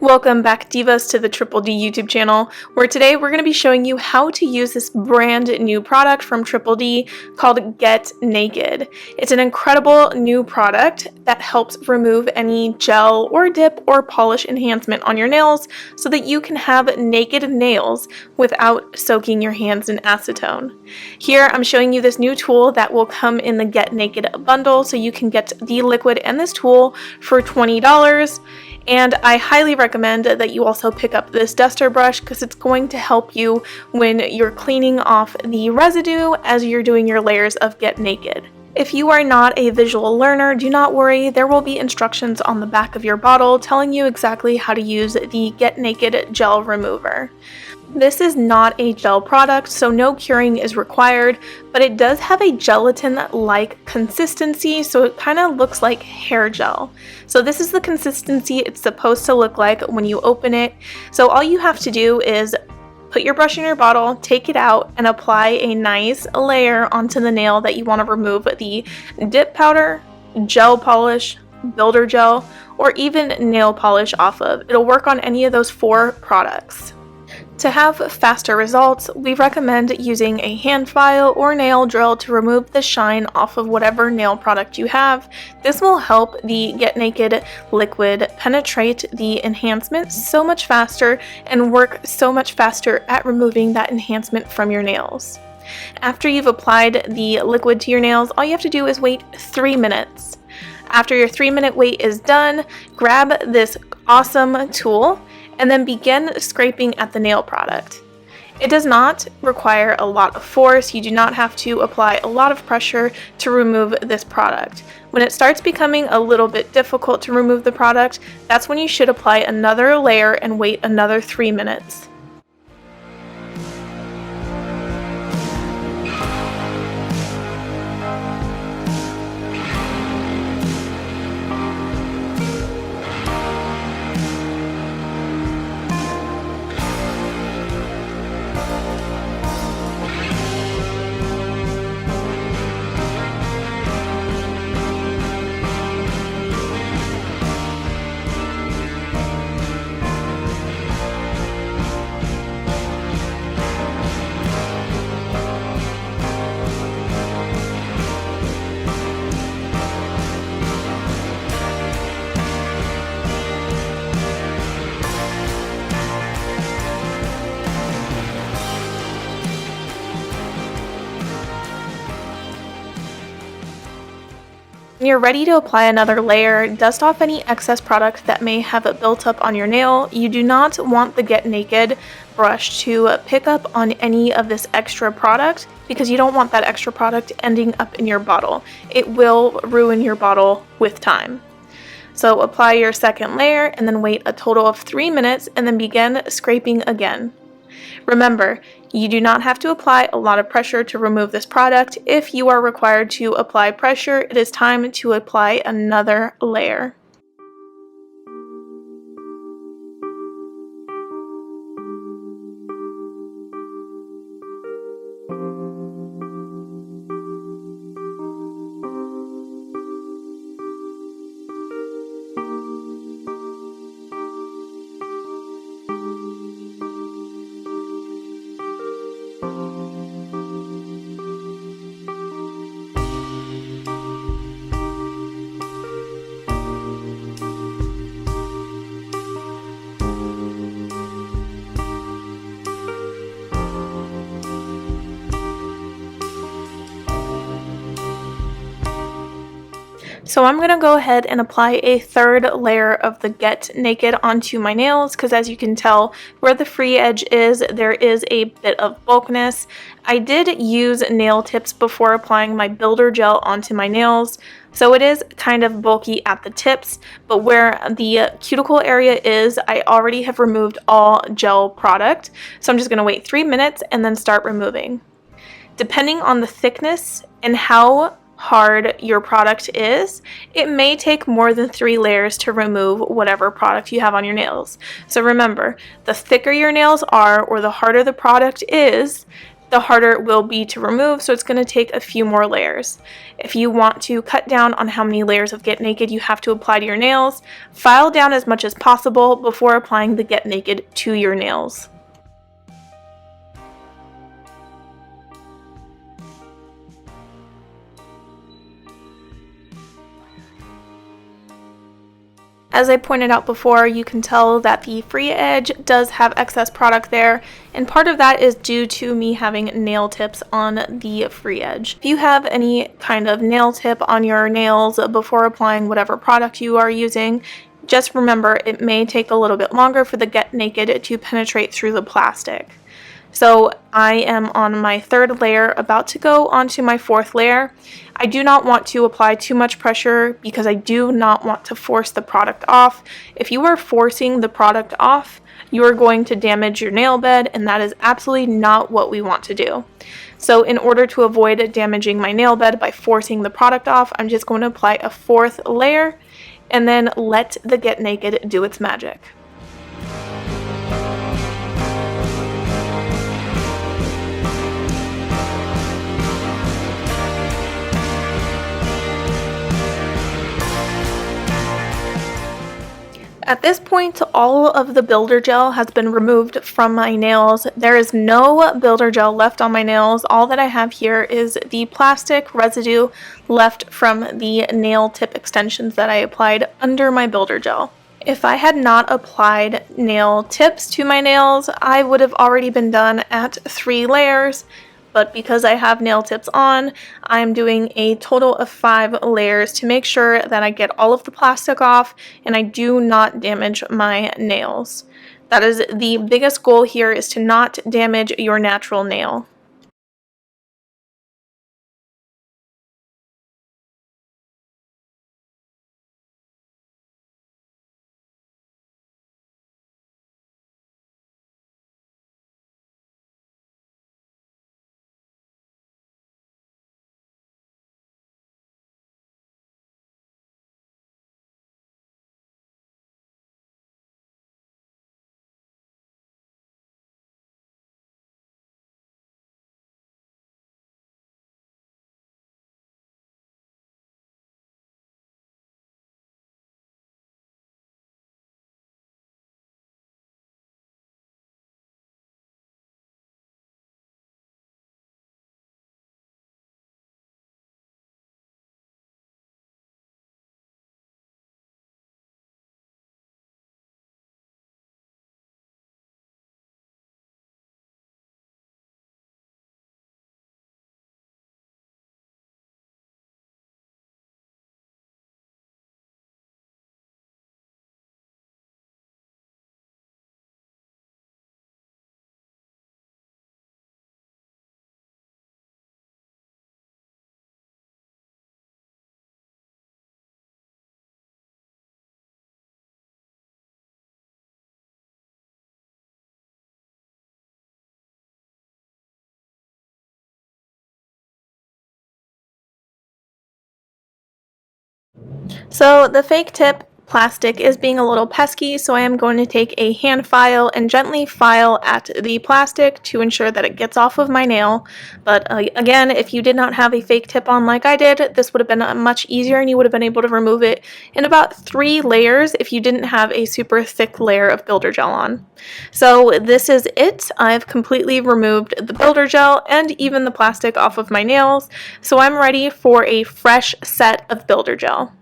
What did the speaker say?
Welcome back, Divas, to the Triple D YouTube channel, where today we're going to be showing you how to use this brand new product from Triple D called Get Naked. It's an incredible new product that helps remove any gel or dip or polish enhancement on your nails so that you can have naked nails without soaking your hands in acetone. Here I'm showing you this new tool that will come in the Get Naked bundle, so you can get the liquid and this tool for $20. And I highly recommend that you also pick up this duster brush because it's going to help you when you're cleaning off the residue as you're doing your layers of Get Naked. If you are not a visual learner, do not worry, there will be instructions on the back of your bottle telling you exactly how to use the Get Naked gel remover. This is not a gel product, so no curing is required, but it does have a gelatin-like consistency, so it kind of looks like hair gel. So this is the consistency it's supposed to look like when you open it. So all you have to do is put your brush in your bottle, take it out, and apply a nice layer onto the nail that you want to remove the dip powder, gel polish, builder gel, or even nail polish off of. It'll work on any of those 4 products. To have faster results, we recommend using a hand file or nail drill to remove the shine off of whatever nail product you have. This will help the Get Naked liquid penetrate the enhancement so much faster and work so much faster at removing that enhancement from your nails. After you've applied the liquid to your nails, all you have to do is wait 3 minutes. After your 3-minute wait is done, grab this awesome tool and then begin scraping at the nail product. It does not require a lot of force. You do not have to apply a lot of pressure to remove this product. When it starts becoming a little bit difficult to remove the product, that's when you should apply another layer and wait another 3 minutes. When you're ready to apply another layer, dust off any excess product that may have built up on your nail. You do not want the Get Naked brush to pick up on any of this extra product because you don't want that extra product ending up in your bottle. It will ruin your bottle with time. So apply your second layer and then wait a total of 3 minutes and then begin scraping again. Remember, you do not have to apply a lot of pressure to remove this product. If you are required to apply pressure, it is time to apply another layer. So I'm going to go ahead and apply a third layer of the Get Naked onto my nails because, as you can tell, where the free edge is, there is a bit of bulkiness. I did use nail tips before applying my builder gel onto my nails, so it is kind of bulky at the tips, but where the cuticle area is, I already have removed all gel product. So I'm just going to wait 3 minutes and then start removing. Depending on the thickness and how hard your product is, it may take more than 3 layers to remove whatever product you have on your nails. So remember, the thicker your nails are or the harder the product is, the harder it will be to remove, so it's going to take a few more layers. If you want to cut down on how many layers of Get Naked you have to apply to your nails, file down as much as possible before applying the Get Naked to your nails. As I pointed out before, you can tell that the free edge does have excess product there, and part of that is due to me having nail tips on the free edge. If you have any kind of nail tip on your nails before applying whatever product you are using, just remember it may take a little bit longer for the Get Naked to penetrate through the plastic. So I am on my third layer, about to go onto my fourth layer. I do not want to apply too much pressure because I do not want to force the product off. If you are forcing the product off, you are going to damage your nail bed, and that is absolutely not what we want to do. So in order to avoid damaging my nail bed by forcing the product off, I'm just going to apply a fourth layer and then let the Get Naked do its magic. At this point, all of the builder gel has been removed from my nails. There is no builder gel left on my nails. All that I have here is the plastic residue left from the nail tip extensions that I applied under my builder gel. If I had not applied nail tips to my nails, I would have already been done at 3 layers. But because I have nail tips on, I'm doing a total of 5 layers to make sure that I get all of the plastic off and I do not damage my nails. That is the biggest goal here, is to not damage your natural nail. So the fake tip plastic is being a little pesky, so I am going to take a hand file and gently file at the plastic to ensure that it gets off of my nail. But again, if you did not have a fake tip on like I did, this would have been much easier and you would have been able to remove it in about 3 layers if you didn't have a super thick layer of builder gel on. So this is it. I've completely removed the builder gel and even the plastic off of my nails, so I'm ready for a fresh set of builder gel.